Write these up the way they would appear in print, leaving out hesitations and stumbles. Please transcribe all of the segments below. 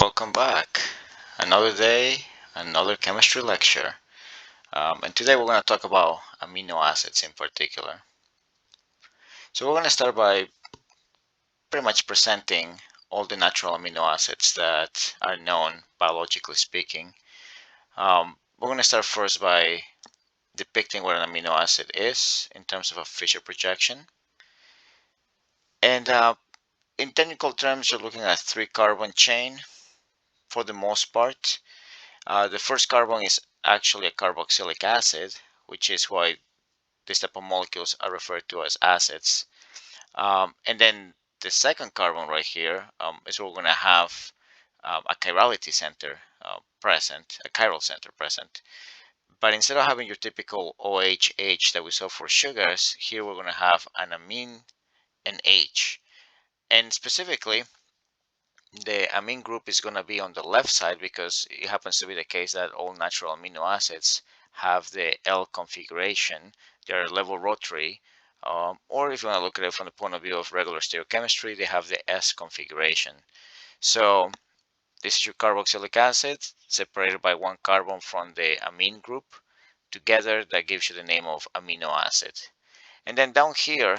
Welcome back. Another day, another chemistry lecture. And today we're going to talk about amino acids in particular. So we're going to start by pretty much presenting all the natural amino acids that are known biologically speaking. We're going to start first by depicting what an amino acid is in terms of a Fisher projection. And in technical terms, you're looking at a 3-carbon chain for the most part. The first carbon is actually a carboxylic acid, which is why this type of molecules are referred to as acids. And then the second carbon right here is where we're going to have a chirality center present, a chiral center present. But instead of having your typical OH-H that we saw for sugars, here we're going to have an amine and H. And specifically, the amine group is going to be on the left side because it happens to be the case that all natural amino acids have the L configuration. They're level rotary, or if you want to look at it from the point of view of regular stereochemistry, they have the S configuration. So this is your carboxylic acid separated by one carbon from the amine group. Together, that gives you the name of amino acid. And then down here,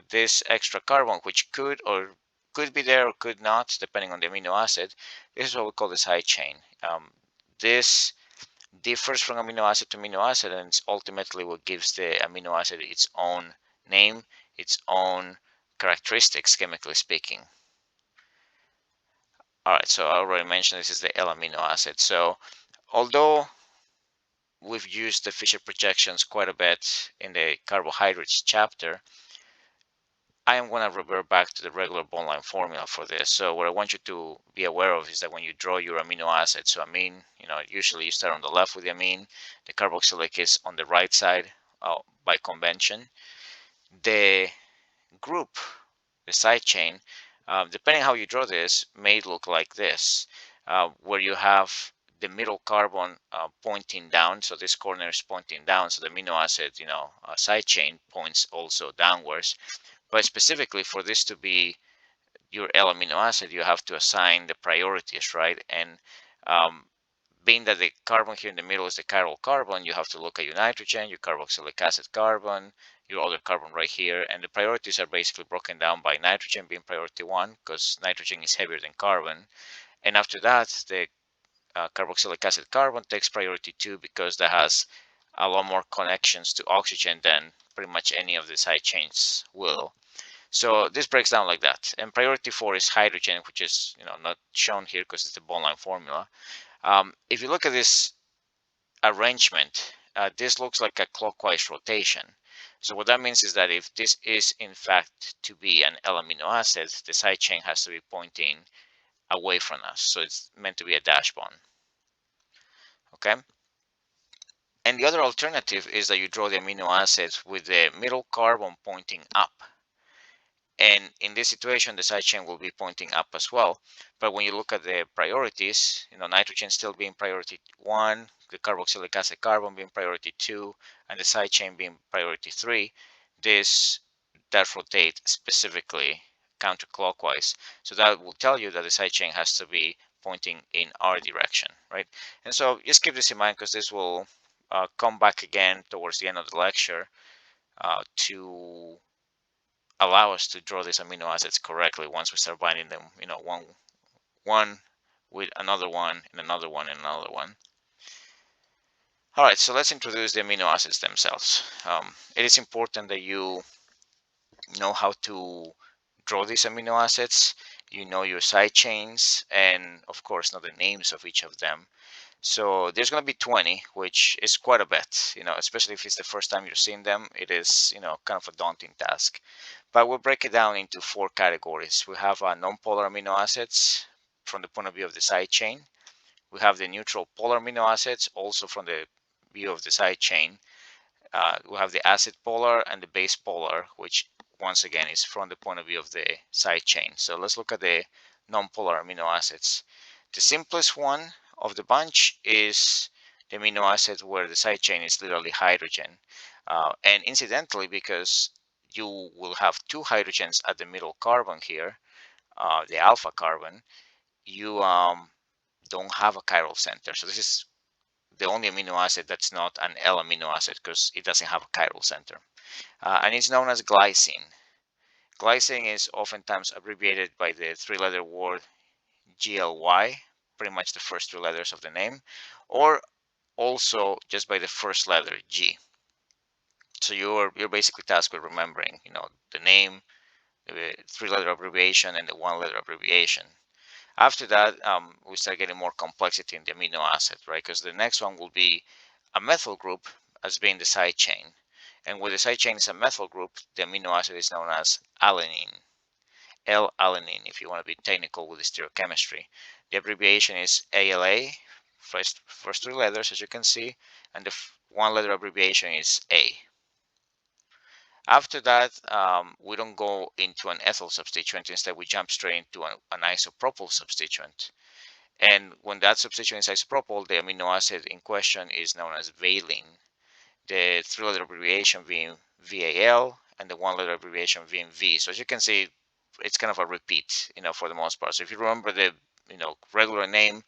this extra carbon, which could be there or could not, depending on the amino acid. This is what we call the side chain. This differs from amino acid to amino acid, and it's ultimately what gives the amino acid its own name, its own characteristics, chemically speaking. All right, so I already mentioned this is the L-amino acid. So although we've used the Fisher projections quite a bit in the carbohydrates chapter, I am going to revert back to the regular bond line formula for this. So what I want you to be aware of is that when you draw your amino acid, so amine, usually you start on the left with the amine, the carboxylic is on the right side by convention. The group, the side chain, depending how you draw this, may look like this, where you have the middle carbon pointing down. So this corner is pointing down. So the amino acid, side chain points also downwards. But specifically for this to be your L-amino acid, you have to assign the priorities, right? And being that the carbon here in the middle is the chiral carbon, you have to look at your nitrogen, your carboxylic acid carbon, your other carbon right here. And the priorities are basically broken down by nitrogen being priority 1, because nitrogen is heavier than carbon. And after that, the carboxylic acid carbon takes priority 2 because that has a lot more connections to oxygen than pretty much any of the side chains will. So this breaks down like that. And priority 4 is hydrogen, which is not shown here because it's the bond line formula. If you look at this arrangement, this looks like a clockwise rotation. So what that means is that if this is in fact to be an L-amino acid, the side chain has to be pointing away from us. So it's meant to be a dash bond. Okay. And the other alternative is that you draw the amino acids with the middle carbon pointing up. And in this situation, the side chain will be pointing up as well. But when you look at the priorities, nitrogen still being priority 1, the carboxylic acid carbon being priority 2, and the side chain being priority 3, this does rotate specifically counterclockwise. So that will tell you that the side chain has to be pointing in our direction, right? And so just keep this in mind because this will come back again towards the end of the lecture to allow us to draw these amino acids correctly once we start binding them, one with another one and another one and another one. All right, so let's introduce the amino acids themselves. It is important that you know how to draw these amino acids, you know your side chains, and of course know the names of each of them. So there's going to be 20, which is quite a bit, especially if it's the first time you're seeing them. It is, kind of a daunting task. But we'll break it down into 4 categories. We have nonpolar amino acids from the point of view of the side chain. We have the neutral polar amino acids, also from the view of the side chain. We have the acid polar and the base polar, which once again is from the point of view of the side chain. So let's look at the nonpolar amino acids. The simplest one of the bunch is the amino acid where the side chain is literally hydrogen. And incidentally, because you will have 2 hydrogens at the middle carbon here, the alpha carbon, you don't have a chiral center. So this is the only amino acid that's not an L amino acid because it doesn't have a chiral center. And it's known as glycine. Glycine is oftentimes abbreviated by the three-letter word GLY, pretty much the first three letters of the name, or also just by the first letter G. So you're basically tasked with remembering, the name, the three-letter abbreviation, and the one-letter abbreviation. After that, we start getting more complexity in the amino acid, right? Because the next one will be a methyl group as being the side chain. And where the side chain is a methyl group, the amino acid is known as alanine, L-alanine, if you want to be technical with the stereochemistry. The abbreviation is ALA, first three letters, as you can see, and the one-letter abbreviation is A. After that, we don't go into an ethyl substituent. Instead, we jump straight into an isopropyl substituent. And when that substituent is isopropyl, the amino acid in question is known as valine. The three-letter abbreviation being VAL and the one-letter abbreviation being V. So as you can see, it's kind of a repeat, for the most part. So if you remember the, regular name,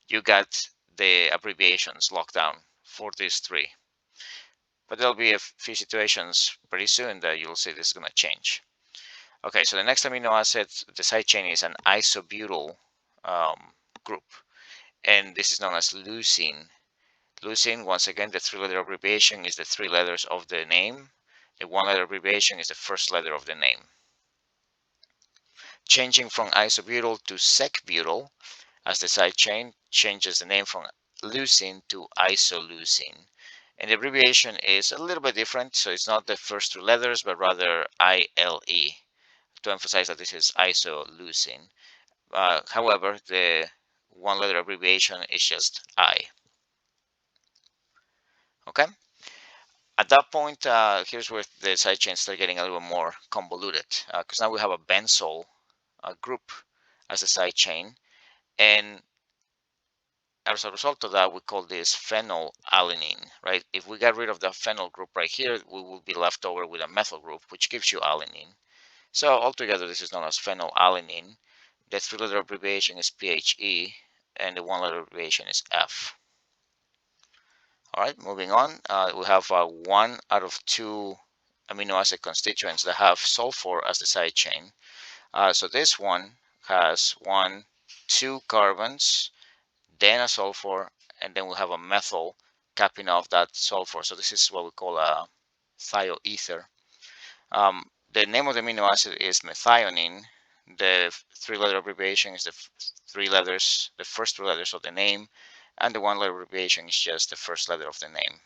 you got the abbreviations locked down for these three. But there'll be a few situations pretty soon that you'll see this is going to change. Okay, so the next amino acid, the side chain is an isobutyl group, and this is known as leucine. Leucine, once again, the three-letter abbreviation is the three letters of the name. The one-letter abbreviation is the first letter of the name. Changing from isobutyl to sec-butyl as the side chain changes the name from leucine to isoleucine. And the abbreviation is a little bit different, so it's not the first two letters, but rather ILE, to emphasize that this is isoleucine. However, the one-letter abbreviation is just I. Okay? At that point, here's where the side chains start getting a little more convoluted, because now we have a benzyl group as a side chain, and as a result of that, we call this phenylalanine, right? If we get rid of the phenyl group right here, we will be left over with a methyl group, which gives you alanine. So altogether, this is known as phenylalanine. The three-letter abbreviation is PHE, and the one-letter abbreviation is F. All right, moving on. We have one out of two amino acid constituents that have sulfur as the side chain. So this one has two carbons, then a sulfur, and then we have a methyl capping off that sulfur. So this is what we call a thioether. The name of the amino acid is methionine. The three-letter abbreviation is the first three letters of the name, and the one-letter abbreviation is just the first letter of the name.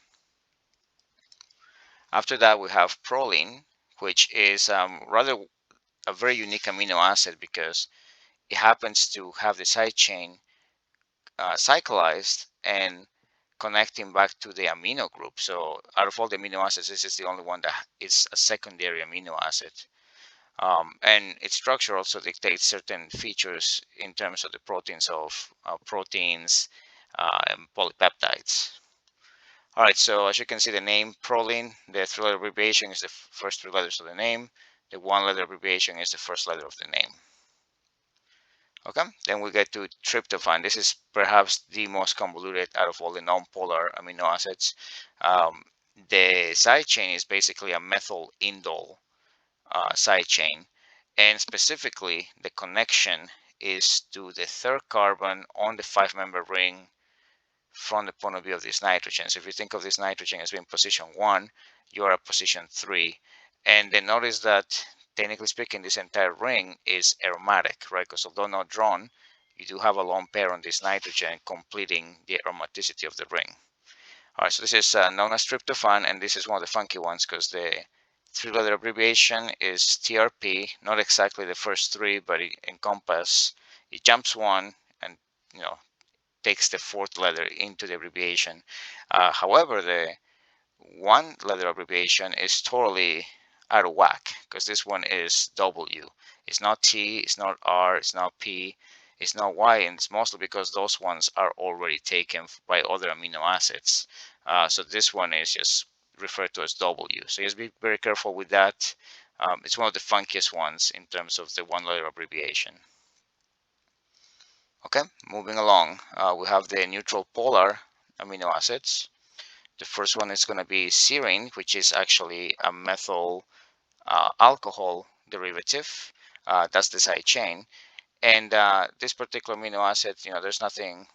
After that, we have proline, which is rather a very unique amino acid because it happens to have the side chain cyclized and connecting back to the amino group. So out of all the amino acids, this is the only one that is a secondary amino acid. And its structure also dictates certain features in terms of the proteins of proteins and polypeptides. All right, so as you can see, the name proline, the three-letter abbreviation is the first three letters of the name. The one-letter abbreviation is the first letter of the name. Okay, then we get to tryptophan. This is perhaps the most convoluted out of all the non-polar amino acids. The side chain is basically a methyl indole side chain, and specifically the connection is to the third carbon on the five-member ring from the point of view of this nitrogen. So if you think of this nitrogen as being position 1, you are at position 3. And then notice that technically speaking, this entire ring is aromatic, right? Because although not drawn, you do have a lone pair on this nitrogen completing the aromaticity of the ring. All right, so this is known as tryptophan, and this is one of the funky ones because the three-letter abbreviation is TRP, not exactly the first three, but it jumps one and takes the fourth letter into the abbreviation. However, the one letter abbreviation is totally out of whack because this one is W. It's not T, it's not R, it's not P, it's not Y, and it's mostly because those ones are already taken by other amino acids. So this one is just referred to as W. So just be very careful with that. It's one of the funkiest ones in terms of the one letter abbreviation. Okay, moving along, we have the neutral polar amino acids. The first one is going to be serine, which is actually a methyl alcohol derivative. That's the side chain. And this particular amino acid, there's nothing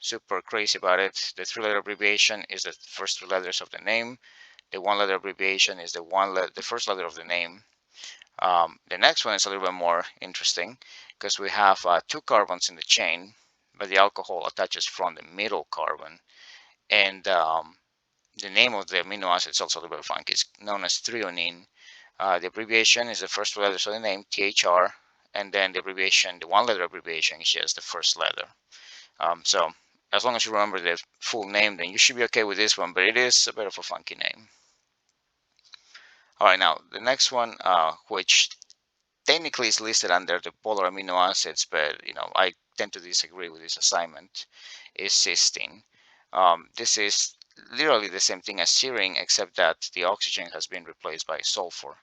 super crazy about it. The three-letter abbreviation is the first 2 letters of the name. The one-letter abbreviation is the first letter of the name. The next one is a little bit more interesting because we have 2 carbons in the chain, but the alcohol attaches from the middle carbon. And the name of the amino acid is also a little bit funky. It's known as threonine. The abbreviation is the first 2 letters of the name, THR, and then the abbreviation, the one-letter abbreviation, is just the first letter. So as long as you remember the full name, then you should be okay with this one, but it is a bit of a funky name. All right, now the next one, which technically is listed under the polar amino acids, but I tend to disagree with this assignment, is cysteine. This is literally the same thing as serine, except that the oxygen has been replaced by sulfur.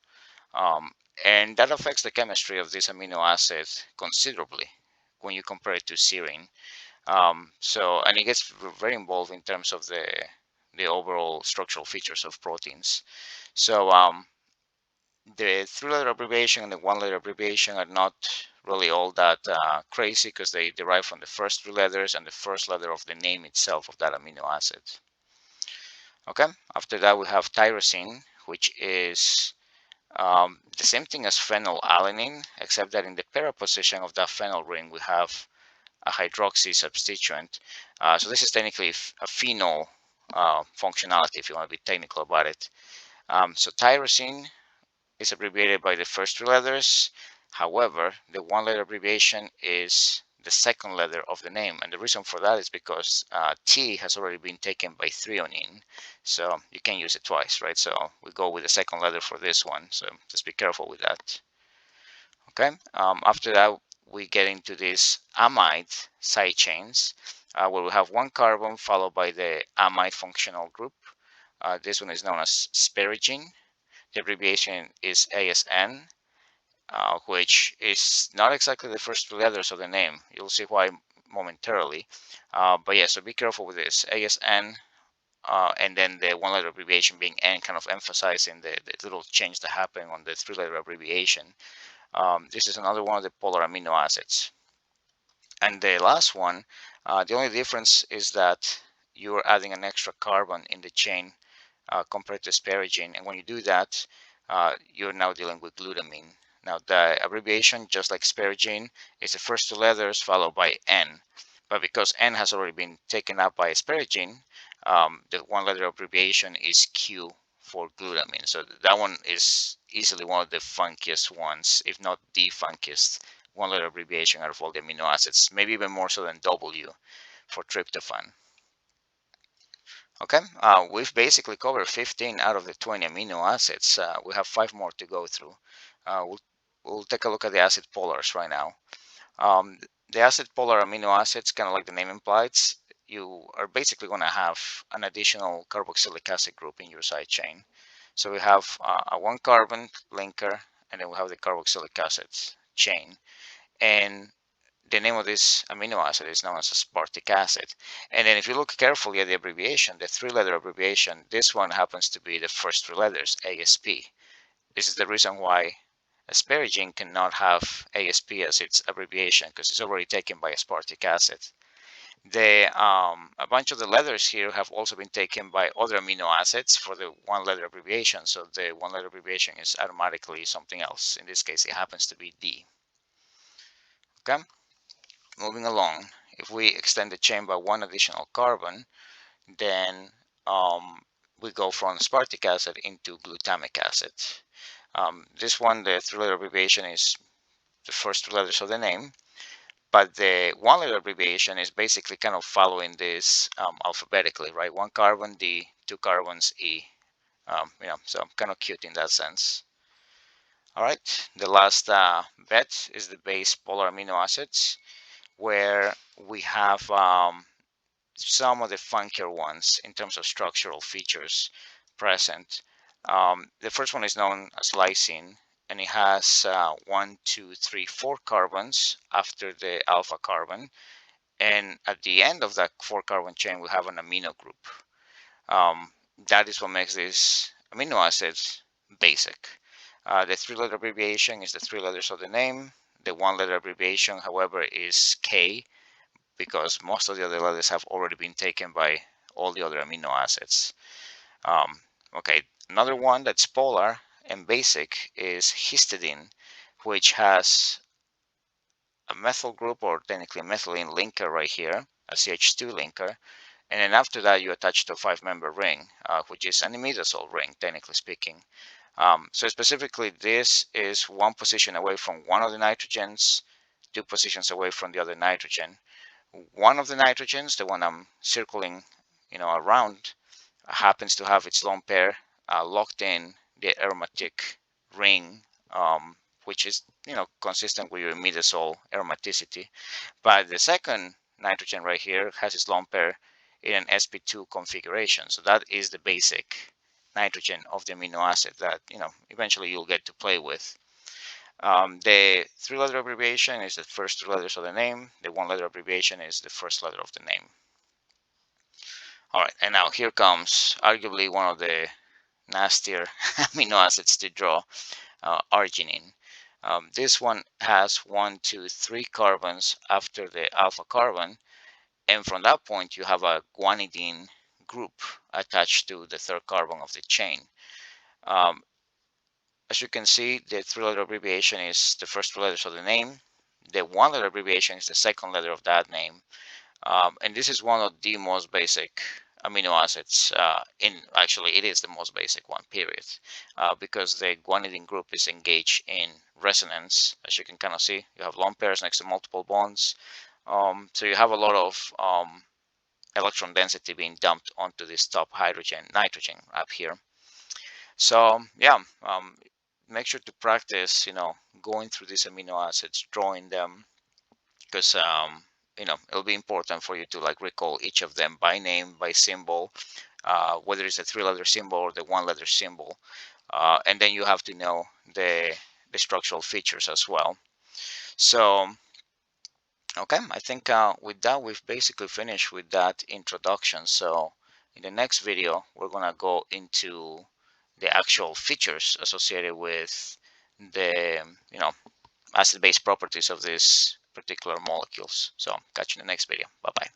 And that affects the chemistry of this amino acid considerably when you compare it to serine. And it gets very involved in terms of the overall structural features of proteins. So the 3-letter abbreviation and the 1-letter abbreviation are not really all that crazy because they derive from the first 3 letters and the first letter of the name itself of that amino acid. Okay, after that we have tyrosine, which is the same thing as phenylalanine, except that in the para position of that phenyl ring we have a hydroxy substituent. So this is technically a phenol functionality, if you want to be technical about it. So tyrosine is abbreviated by the first 3 letters. However, the 1-letter abbreviation is the second letter of the name, and the reason for that is because T has already been taken by threonine, so you can use it twice, right? So we go with the second letter for this one, so just be careful with that. Okay, after that we get into these amide side chains, where we have 1 carbon followed by the amide functional group. This one is known as asparagine. The abbreviation is ASN, which is not exactly the first 2 letters of the name. You'll see why momentarily. But yeah, so be careful with this. ASN, and then the 1-letter abbreviation being N, kind of emphasizing the little change that happened on the 3-letter abbreviation. This is another one of the polar amino acids. And the last one, the only difference is that you're adding an extra carbon in the chain compared to asparagine. And when you do that, you're now dealing with glutamine. Now, the abbreviation, just like asparagine, is the first 2 letters followed by N. But because N has already been taken up by asparagine, the 1-letter abbreviation is Q for glutamine. So that one is easily one of the funkiest ones, if not the funkiest 1-letter abbreviation out of all the amino acids, maybe even more so than W for tryptophan. Okay, we've basically covered 15 out of the 20 amino acids. We have 5 more to go through. We'll take a look at the acid polars right now. The acid polar amino acids, kind of like the name implies, you are basically going to have an additional carboxylic acid group in your side chain. So we have a 1-carbon linker, and then we have the carboxylic acid chain. And the name of this amino acid is known as aspartic acid. And then if you look carefully at the abbreviation, the 3-letter abbreviation, this one happens to be the first 3 letters, ASP. This is the reason why asparagine cannot have ASP as its abbreviation, because it's already taken by aspartic acid. A bunch of the letters here have also been taken by other amino acids for the 1-letter abbreviation. So the 1-letter abbreviation is automatically something else. In this case, it happens to be D. Okay. Moving along, if we extend the chain by 1 additional carbon, then we go from aspartic acid into glutamic acid. This one, the 3-letter abbreviation is the first 2 letters of the name, but the 1-letter abbreviation is basically kind of following this alphabetically, right? 1 carbon D, 2 carbons E. So kind of cute in that sense. All right, the last bet is the base polar amino acids, where we have some of the funkier ones in terms of structural features present. The first one is known as lysine, and it has 1, 2, 3, 4 carbons after the alpha carbon. And at the end of that 4-carbon chain, we have an amino group. Um, that is what makes these amino acids basic. The 3-letter abbreviation is the 3 letters of the name. The 1-letter abbreviation, however, is K, because most of the other letters have already been taken by all the other amino acids. Um, okay, another one that's polar and basic is histidine, which has a methyl group, or technically a methylene linker right here, a CH2 linker, and then after that you attach to a 5-member ring, which is an imidazole ring, technically speaking. So specifically, this is one position away from one of the nitrogens, 2 positions away from the other nitrogen. One of the nitrogens, the one I'm circling, around, happens to have its lone pair locked in the aromatic ring, which is consistent with your imidazole aromaticity. But the second nitrogen right here has its lone pair in an sp2 configuration. So that is the basic nitrogen of the amino acid that eventually you'll get to play with. The 3-letter abbreviation is the first 2 letters of the name. The 1-letter abbreviation is the first letter of the name. All right, and now here comes arguably one of the nastier amino acids to draw, arginine. This one has 1, 2, 3 carbons after the alpha carbon, and from that point you have a guanidine group attached to the 3rd carbon of the chain. As you can see, the 3-letter abbreviation is the first 2 letters of the name. The 1-letter abbreviation is the second letter of that name. And this is one of the most basic amino acids. Actually, it is the most basic one, period, because the guanidine group is engaged in resonance. As you can kind of see, you have lone pairs next to multiple bonds. So you have a lot of electron density being dumped onto this top nitrogen up here. So yeah, make sure to practice, going through these amino acids, drawing them, because it'll be important for you to recall each of them by name, by symbol, whether it's a 3-letter symbol or the 1-letter symbol, and then you have to know the structural features as well. So okay, I think with that we've basically finished with that introduction. So in the next video we're gonna go into the actual features associated with the acid-base properties of these particular molecules. So catch you in the next video. Bye bye.